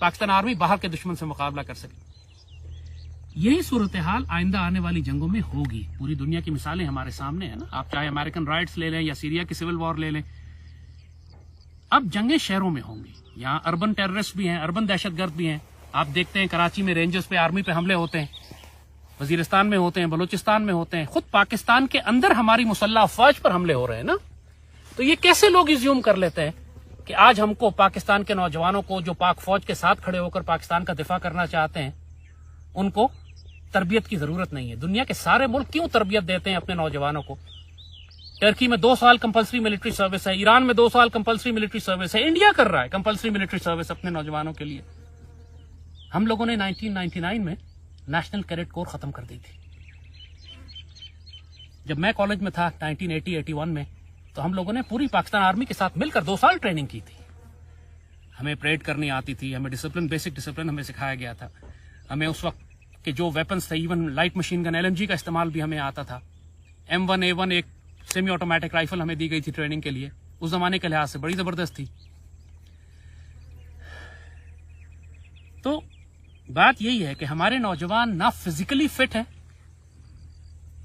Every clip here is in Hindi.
पाकिस्तान आर्मी बाहर के दुश्मन से मुकाबला कर सके। यही सूरत हाल आइंदा आने वाली जंगों में होगी। पूरी दुनिया की मिसालें हमारे सामने है ना। आप चाहे अमेरिकन राइट्स ले लें या सीरिया की सिविल वॉर ले लें। अब जंगें शहरों में होंगी। यहाँ अर्बन टेररिस्ट भी हैं, अर्बन दहशतगर्द भी हैं। आप देखते हैं कराची में रेंजर्स पे आर्मी पे हमले होते हैं, वजीरिस्तान में होते हैं, बलूचिस्तान में होते हैं। खुद पाकिस्तान के अंदर हमारी मुसल्लह अफवाज पर हमले हो रहे हैं ना। तो ये कैसे लोग इज्यूम कर लेते हैं कि आज हमको पाकिस्तान के नौजवानों को जो पाक फौज के साथ खड़े होकर पाकिस्तान का दिफा करना चाहते हैं, उनको तरबियत की जरूरत नहीं है। दुनिया के सारे मुल्क क्यों तरबियत देते हैं अपने नौजवानों को? टर्की में 2 साल कंपलसरी मिलिट्री सर्विस है, ईरान में 2 साल कंपलसरी मिलिट्री सर्विस है, इंडिया कर रहा है कंपलसरी मिलिट्री सर्विस अपने नौजवानों के लिए। हम लोगों ने 1999 में नेशनल कैडेट कोर खत्म कर दी थी। जब मैं कॉलेज में था 1980-81 में, तो हम लोगों ने पूरी पाकिस्तान आर्मी के साथ मिलकर 2 साल ट्रेनिंग की थी। हमें परेड करनी आती थी, हमें डिसिप्लिन, बेसिक डिसिप्लिन हमें सिखाया गया था। हमें उस वक्त के जो वेपन्स थे, even light machine gun LMG का इस्तेमाल भी हमें आता था। M1A1 एक सेमी ऑटोमेटिक राइफल हमें दी गई थी ट्रेनिंग के लिए। उस जमाने के लिहाज से बड़ी जबरदस्त थी। तो बात यही है कि हमारे नौजवान ना फिजिकली फिट है।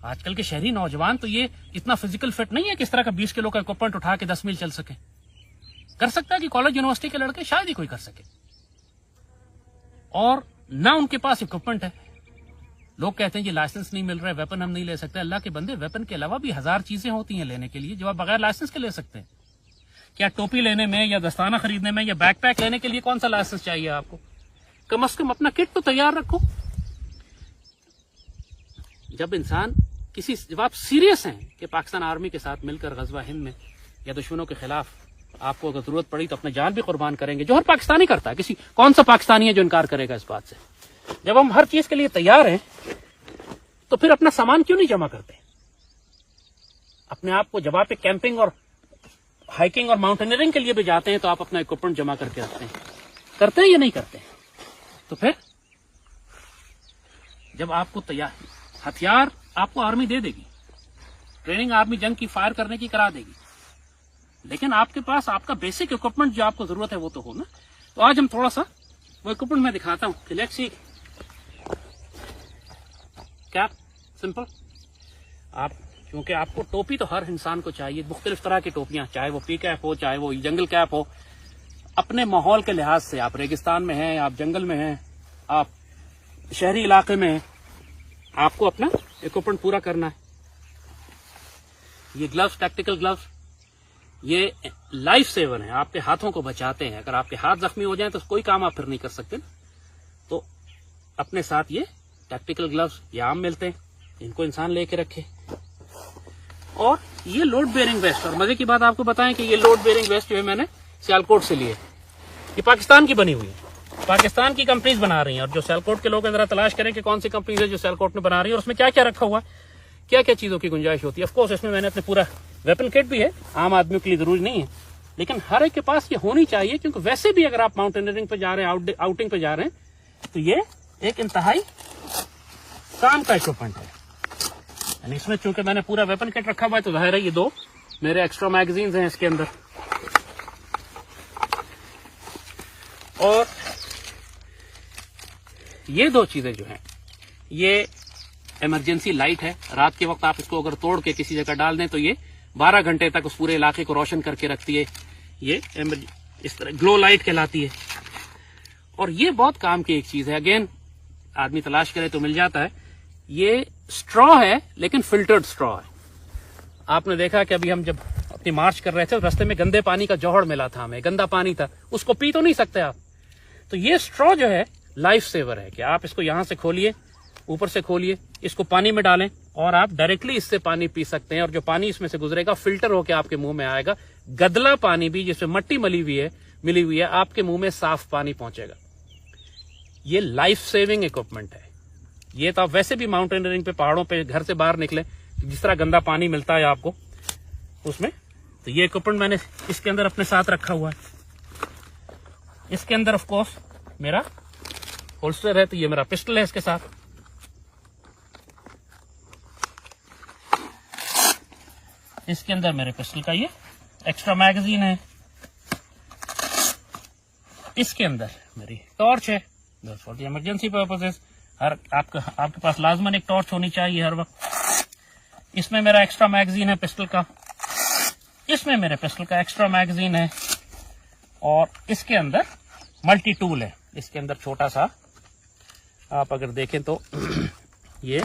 आजकल के शहरी नौजवान तो ये इतना फिजिकल फिट नहीं है कि इस तरह का 20 किलो का इक्विपमेंट उठा के 10 मील चल सके। कर सकता है कि कॉलेज यूनिवर्सिटी के लड़के शायद ही कोई कर सके, और ना उनके पास इक्विपमेंट है। लोग कहते हैं कि लाइसेंस नहीं मिल रहा है, वेपन हम नहीं ले सकते। अल्लाह के बंदे, वेपन के अलावा भी 1000 चीजें होती हैं लेने के लिए जो आप बगैर लाइसेंस के ले सकते हैं। क्या टोपी लेने में या दस्ताना खरीदने में या बैकपैक लेने के लिए कौन सा लाइसेंस चाहिए आपको? कम से कम अपना किट तो तैयार रखो। जब आप सीरियस हैं कि पाकिस्तान आर्मी के साथ मिलकर गजवा हिंद में या दुश्मनों के खिलाफ आपको अगर जरूरत पड़ी तो अपना जान भी कुर्बान करेंगे, जो हर पाकिस्तानी करता है। कौन सा पाकिस्तानी है जो इनकार करेगा इस बात से? जब हम हर चीज के लिए तैयार हैं तो फिर अपना सामान क्यों नहीं जमा करते? अपने आप को जब आप कैंपिंग और हाइकिंग और माउंटेनियरिंग के लिए भी जाते हैं तो आप अपना इक्विपमेंट जमा करके रखते हैं। करते हैं या नहीं करते? तो फिर जब आपको तैयार, हथियार आपको आर्मी दे देगी, ट्रेनिंग आर्मी जंग की फायर करने की करा देगी, लेकिन आपके पास आपका बेसिक इक्विपमेंट जो आपको जरूरत है वो तो हो ना। तो आज हम थोड़ा सा वो इक्विपमेंट मैं दिखाता हूं। Let's see. Cap simple. आप क्योंकि आपको टोपी तो हर इंसान को चाहिए, मुख्तलिफ तरह की टोपियां, चाहे वो पी कैप हो, चाहे वो जंगल कैप हो। अपने माहौल के लिहाज से, आप रेगिस्तान में हैं, आप जंगल में हैं, आप शहरी इलाके में हैं, आपको अपना इक्विपमेंट पूरा करना है। ये ग्लव्स, टैक्टिकल ग्लव्स, ये लाइफ सेवर हैं, आपके हाथों को बचाते हैं। अगर आपके हाथ जख्मी हो जाएं तो कोई काम आप फिर नहीं कर सकते। तो अपने साथ ये टैक्टिकल ग्लव्स ये आम मिलते हैं, इनको इंसान लेके रखे। और ये लोड बेयरिंग वेस्ट, और मजे की बात आपको बताएं कि ये लोड बेयरिंग वेस्ट जो है मैंने सियालकोट से लिए। ये पाकिस्तान की बनी हुई है, पाकिस्तान की कंपनीज बना रही हैं। और जो सियालकोट के लोग हैं जरा तलाश करें कि कौन सी कंपनीज है जो सियालकोट में बना रही है और उसमें क्या क्या रखा हुआ है, क्या क्या चीजों की गुंजाइश होती है। ऑफकोर्स इसमें मैंने अपने पूरा वेपन किट भी है, आम आदमियों के लिए जरूरी नहीं है, लेकिन हर एक के पास ये होनी चाहिए। क्योंकि वैसे भी अगर आप माउंटेनियरिंग पे जा रहे हैं, आउटिंग पे जा रहे हैं, तो ये एक इंतहाई काम का इक्विपमेंट है। इसमें चूंकि मैंने पूरा वेपन किट रखा हुआ है तो जाहिर है ये 2 मेरे एक्स्ट्रा मैगजीन्स हैं इसके अंदर। और ये 2 चीजें जो हैं, ये इमरजेंसी लाइट है। रात के वक्त आप इसको अगर तोड़ के किसी जगह डाल दें तो ये 12 घंटे तक उस पूरे इलाके को रोशन करके रखती है। ये इस तरह ग्लो लाइट कहलाती है। और ये बहुत काम की एक चीज है। अगेन आदमी तलाश करे तो मिल जाता है। ये स्ट्रॉ है, लेकिन फिल्टर्ड स्ट्रॉ है। आपने देखा कि अभी हम जब अपनी मार्च कर रहे थे, रास्ते में गंदे पानी का जौहड़ मिला था हमें, गंदा पानी था, उसको पी तो नहीं सकते आप। तो ये स्ट्रॉ जो है लाइफ सेवर है कि आप इसको यहां से खोलिए, ऊपर से खोलिए, इसको पानी में डालें और आप डायरेक्टली इससे पानी पी सकते हैं। और जो पानी इसमें से गुजरेगा फिल्टर होकर आपके मुंह में आएगा। गदला पानी भी जिसमें मट्टी मिली हुई है आपके मुंह में साफ पानी पहुंचेगा। ये लाइफ सेविंग इक्विपमेंट है। ये तो आप वैसे भी माउंटेनियरिंग पे, पहाड़ों पे घर से बाहर निकले, जिस तरह गंदा पानी मिलता है आपको उसमें, तो ये इक्विपमेंट मैंने इसके अंदर अपने साथ रखा हुआ है। इसके अंदर ऑफ कोर्स मेरा होल्स्टर है, तो ये मेरा पिस्टल है इसके साथ। इसके अंदर मेरे पिस्टल का ये एक्स्ट्रा मैगजीन है। इसके अंदर मेरी टॉर्च है, that's for the emergency purposes. आपके पास लाजमन एक टॉर्च होनी चाहिए हर वक्त। इसमें मेरा एक्स्ट्रा मैगजीन है पिस्टल का, इसमें मेरे पिस्टल का एक्स्ट्रा मैगजीन है, और इसके अंदर मल्टी टूल है। इसके अंदर छोटा सा आप अगर देखें तो ये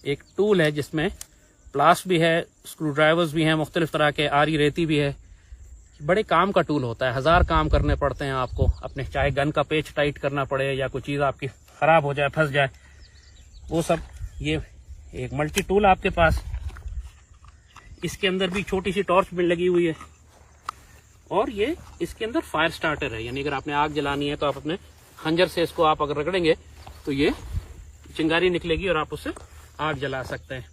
एक टूल है जिसमें प्लास भी है, स्क्रू ड्राइवर्स भी हैं, मुख्तलिफ तरह के, आरी रेती भी है। बड़े काम का टूल होता है, 1000 काम करने पड़ते हैं आपको अपने, चाहे गन का पेच टाइट करना पड़े या कोई चीज़ आपकी खराब हो जाए, फंस जाए, वो सब। ये एक मल्टी टूल आपके पास। इसके अंदर भी छोटी सी टॉर्च भी लगी हुई है, और ये इसके अंदर फायर स्टार्टर है, यानी अगर आपने आग जलानी है तो आप अपने खंजर से इसको आप अगर रगड़ेंगे तो ये चिंगारी निकलेगी और आप उससे आग जला सकते हैं।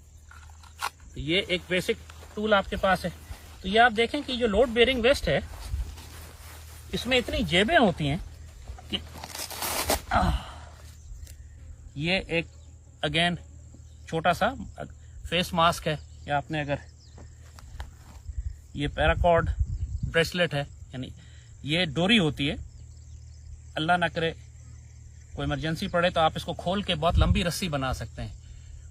ये एक बेसिक टूल आपके पास है। तो ये आप देखें कि जो लोड बेयरिंग वेस्ट है इसमें इतनी जेबें होती हैं कि ये एक अगेन छोटा सा फेस मास्क है, या आपने अगर ये पैराकॉर्ड ब्रेसलेट है, यानी ये डोरी होती है, अल्लाह ना करे कोई इमरजेंसी पड़े तो आप इसको खोल के बहुत लंबी रस्सी बना सकते हैं,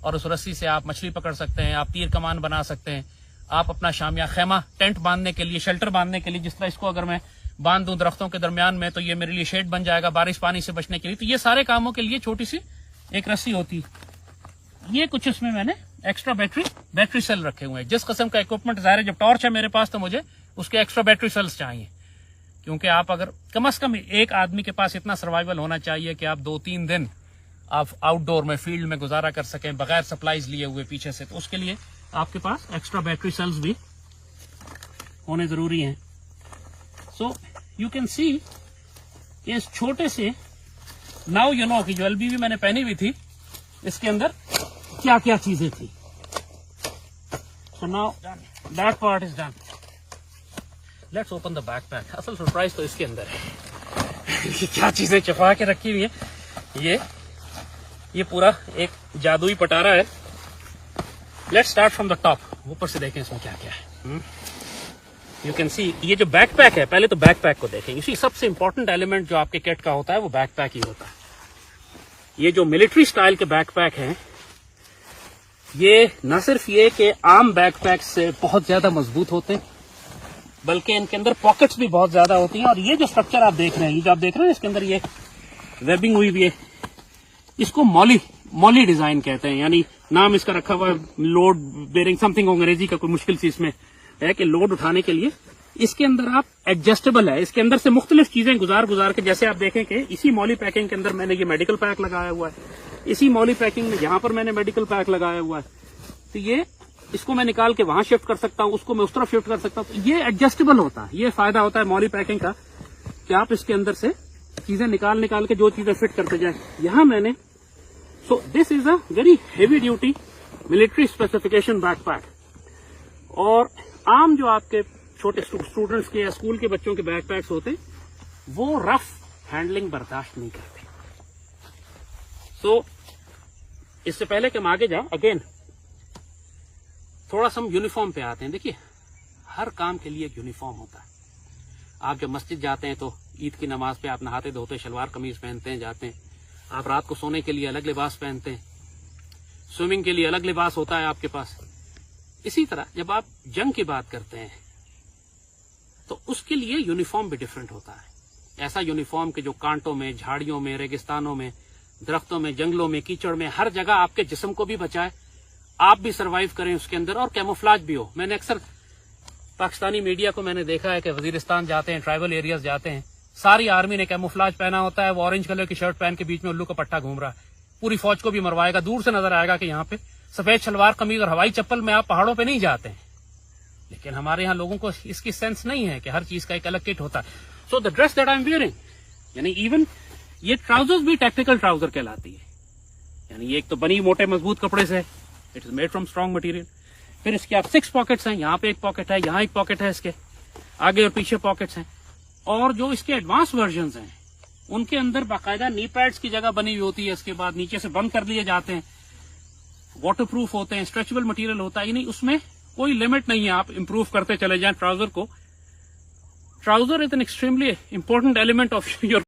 और उस रस्सी से आप मछली पकड़ सकते हैं, आप तीर कमान बना सकते हैं, आप अपना शामिया खैमा टेंट बांधने के लिए, शेल्टर बांधने के लिए, जिस तरह इसको अगर मैं बांध दूं दरख्तों के दरमियान में तो ये मेरे लिए शेड बन जाएगा बारिश पानी से बचने के लिए। तो ये सारे कामों के लिए छोटी सी एक रस्सी होती है। ये कुछ इसमें मैंने एक्स्ट्रा बैटरी सेल रखे हुए हैं। जिस किस्म का इक्विपमेंट, ज़ाहिर है जब टॉर्च है मेरे पास तो मुझे उसके एक्स्ट्रा बैटरी सेल्स चाहिए, क्योंकि आप अगर कम से कम एक आदमी के पास इतना सर्वाइवल होना चाहिए कि आप 2-3 दिन आप आउटडोर में, फील्ड में गुजारा कर सकें बगैर सप्लाईज लिए हुए पीछे से। तो उसके लिए आपके पास एक्स्ट्रा बैटरी सेल्स भी होने जरूरी हैं। सो यू कैन सी इस छोटे से, नाउ यू नो कि जो एलबीवी मैंने पहनी हुई थी इसके अंदर क्या क्या चीजें थी। So now that part is done. Let's open the backpack. असल सरप्राइज तो इसके अंदर है क्या चीजें छुपा के रखी हुई है। ये पूरा एक जादुई पटारा है। Let's start from the top, ऊपर से देखें इसमें क्या क्या है। यू कैन सी ये जो बैकपैक है, पहले तो बैकपैक को देखें। इसी सबसे इंपॉर्टेंट एलिमेंट जो आपके किट का होता है वो बैकपैक ही होता है। ये जो मिलिट्री स्टाइल के बैकपैक हैं, ये न सिर्फ ये कि आम बैकपैक से बहुत ज्यादा मजबूत होते हैं, बल्कि इनके अंदर पॉकेट्स भी बहुत ज्यादा होती हैं। और ये जो स्ट्रक्चर आप देख रहे हैं, ये जो आप देख रहे हैं इसके अंदर ये वेबिंग हुई भी है, इसको मॉली डिजाइन कहते हैं, यानी नाम इसका रखा हुआ है लोड बेयरिंग समथिंग, अंग्रेजी का कोई मुश्किल सी इसमें है कि लोड उठाने के लिए इसके अंदर आप एडजस्टेबल है। इसके अंदर से मुख्तलिफ चीजें गुजार के, जैसे आप देखें कि इसी मॉली पैकिंग के अंदर मैंने ये मेडिकल पैक लगाया हुआ है, इसी मॉली पैकिंग में यहाँ पर मैंने मेडिकल पैक लगाया हुआ है। तो ये इसको मैं निकाल के वहां शिफ्ट कर सकता हूँ, उसको मैं उस तरफ शिफ्ट कर सकता हूँ। ये एडजस्टेबल होता है। ये फायदा होता है मॉली पैकिंग का कि आप इसके अंदर से चीजें निकाल के जो चीजें फिट करते जाए। यहां मैंने so this is a very heavy duty military specification backpack. और आम जो आपके छोटे स्टूडेंट्स के या स्कूल के बच्चों के बैकपैक्स होते हैं वो रफ हैंडलिंग बर्दाश्त नहीं करते। सो इससे पहले कि हम आगे जाएं, अगेन थोड़ा सा हम यूनिफॉर्म पे आते हैं। देखिए, हर काम के लिए एक यूनिफॉर्म होता है। आप जब मस्जिद जाते हैं तो ईद की नमाज पे आप नहाते धोते शलवार कमीज पहनते हैं, जाते हैं। आप रात को सोने के लिए अलग लिबास पहनते हैं, स्विमिंग के लिए अलग लिबास होता है आपके पास। इसी तरह जब आप जंग की बात करते हैं तो उसके लिए यूनिफॉर्म भी डिफरेंट होता है। ऐसा यूनिफॉर्म कि जो कांटों में, झाड़ियों में, रेगिस्तानों में, दरख्तों में, जंगलों में, कीचड़ में, हर जगह आपके जिस्म को भी बचाए, आप भी सर्वाइव करें उसके अंदर, और कैमोफ्लाज भी हो। मैंने अक्सर पाकिस्तानी मीडिया को मैंने देखा है कि वजीरिस्तान जाते हैं, ट्राइबल एरियाज जाते हैं, सारी आर्मी ने कैमोफ्लाज पहना होता है, वो ऑरेंज कलर की शर्ट पहन के बीच में उल्लू का पट्टा घूम रहा है, पूरी फौज को भी मरवाएगा। दूर से नजर आएगा कि यहाँ पे सफेद शलवार कमीज और हवाई चप्पल में आप पहाड़ों पे नहीं जाते हैं। लेकिन हमारे यहाँ लोगों को इसकी सेंस नहीं है कि हर चीज का एक अलग किट होता है। So the dress that I am wearing, यानी इवन ये ट्राउजर्स भी टैक्टिकल ट्राउजर कहलाती है। यानी ये एक तो बनी मोटे मजबूत कपड़े से, it is made from strong material. फिर इसके आप 6 पॉकेट्स हैं, यहाँ पे एक पॉकेट है, यहाँ एक पॉकेट है, इसके आगे और पीछे पॉकेट्स हैं। और जो इसके एडवांस वर्जन हैं उनके अंदर बाकायदा नी पैड्स की जगह बनी हुई होती है, इसके बाद नीचे से बंद कर लिए जाते हैं, वाटरप्रूफ होते हैं, स्ट्रेचेबल मटेरियल होता है। यानी उसमें कोई लिमिट नहीं है, आप इंप्रूव करते चले जाएं ट्राउजर को। trouser is an extremely important element of your